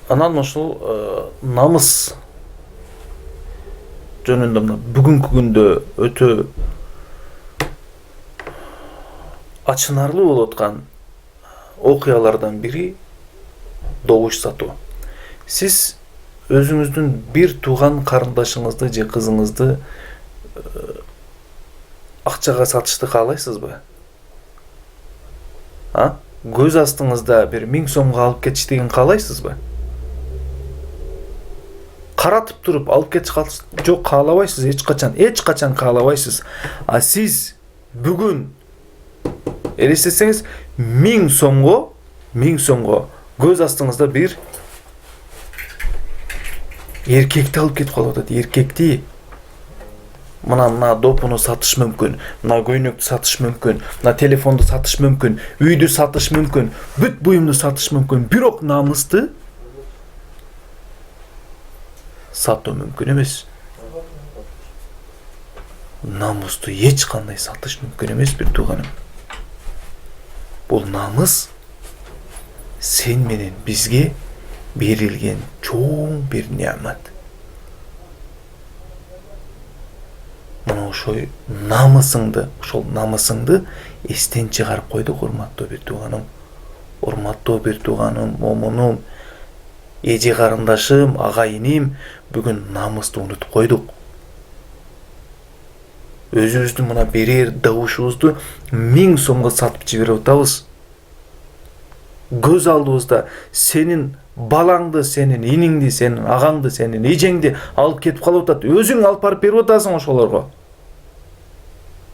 Анан ошол намыс жөнүндө мына бүгүнкү күндө өтө ачынарлуу болуп аткан окуялардан бири добуш сатуу. Сиз өзүңүздүн бир тууган карындашыңызды же кызыңызды акчага сатышты каалайсызбы? Көз астыңызда бир 1000 сомго алып кетиштигин каалайсызбы? Каратып туруп алып кетиш жок, каалабайсыз, эч качан каалабайсыз. А сиз бүгүн элестетсеңиз 1000 сомго көз астыңызда бир эркекти алып кетип калып атат. Эркекти мына допуну сатыш мүмкүн, мына көйнөктү сатыш мүмкүн, мына телефонду сатыш мүмкүн, үйдү сатыш мүмкүн, бүт буюмду сатыш мүмкүн. Бирок намысты сатуу мүмкүн эмес. Намысту эч кандай сатыш мүмкүн эмес, бир тууганым. Бул намыс сен менен бизге берилген чоң бир неамат. Мына ошол намысыңды эстен чыгарып койдук, урматтуу бир тууганым, момунум, эже карындашым, агайыным, бүгүн намысты унутуп койдук. Өзүбүздүн мына берер добушубузду 1000 сомго сатып жиберип атабыз. Көз алдыбызда сенин балаңды, сенин иниңди, сенин агаңды, сенин эжеңди алып кетип калып атат. Өзүң алып барып берип атасың ошолорго.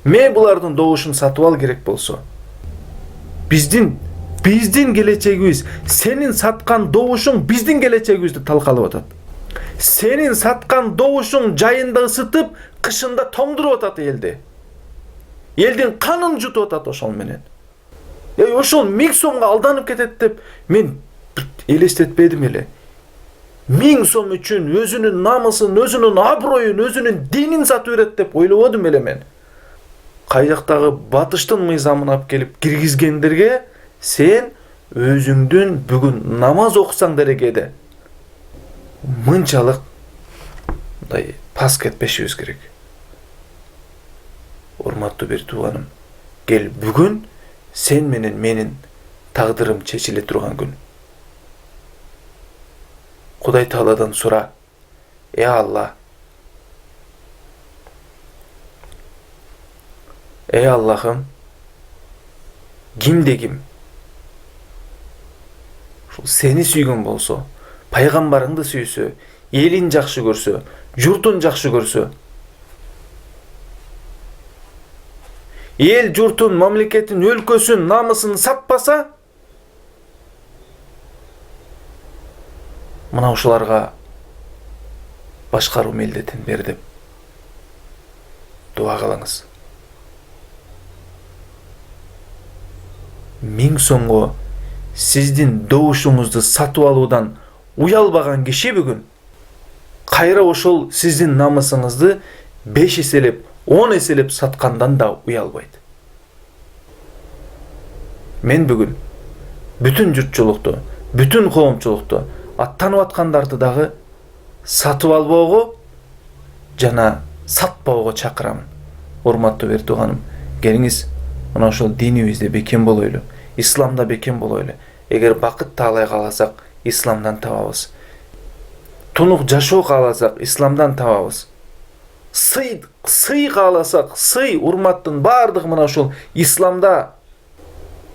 Мен булардын добушун сатып ал керек болсо. Биздин келечегибиз, сенин саткан добушуң биздин келечегибизди талкалап атат. Сенин саткан добушуң жайында ысытып, кышында тоңдуруп атат элди. Элдин канын жутуп атат ошол менен. Ошол 1000 сомго алданып кетет деп мен элестетпедим эле. 1000 сом үчүн өзүнүн намысын, өзүнүн аброюн, өзүнүн динин сатып берет деп ойлободум эле мен. Кай жактагы батыштын мыйзамын алып келип киргизгендерге сен өзүңдүн бүгүн намаз окусаң делегеде мынчалык мындай пас кетпешибиз керек. Урматтуу бир тууганым, кел бүгүн сен менен менин тагдырым чечиле турган күн. Кудай Тааладан сура: Алла, Аллахым, кимде ким ушул сени сүйгөн болсо, пайгамбарыңды сүйсө, элин жакшы көрсө, журтун жакшы көрсө, эл журтун, мамлекетин, өлкөсүн, намысын сатпаса, мына ушуларга башкаруу милдетин бер деп дуа кылыңыз. 1000 сомго сиздин добушуңузду сатып алуудан уялбаган киши бүгүн кайра ошол сиздин намысыңызды 5 эселеп, 10 эселеп саткандан да уялбайт. Мен бүгүн бүтүн журтчулукту, бүтүн коомчулукту, аттанып аткандарды дагы сатып албоого жана сатпоого чакырамын. Урматтуу бир тууганым, келиңиз мына ошол динибизде бекем болойлу, исламда бекем болойлу. Эгер бакыт таалай кааласак, исламдан табабыз. Тунук жашоо кааласак, исламдан табабыз. Сый кааласак, сый, урматтын баардыгы мына ошол исламда.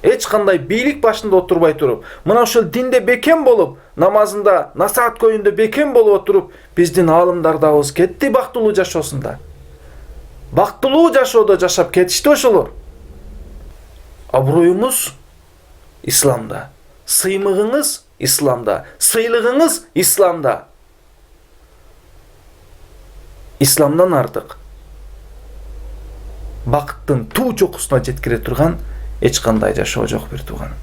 Эч кандай бийлик башында отурбай туруп, мына ошол динде бекем болуп, намазында, насаат көйүндө бекем болуп туруп, биздин аалымдардабыз кетти бактылуу жашоосунда. Бактылуу жашоодо жашап кетишти ошолор. Аброюңуз исламда, сыймыгыңыз исламда, сыйлыгыңыз исламда. Исламдан артык бакыттын туу чокусуна жеткире турган эч кандай жашоо жок бир тууганым.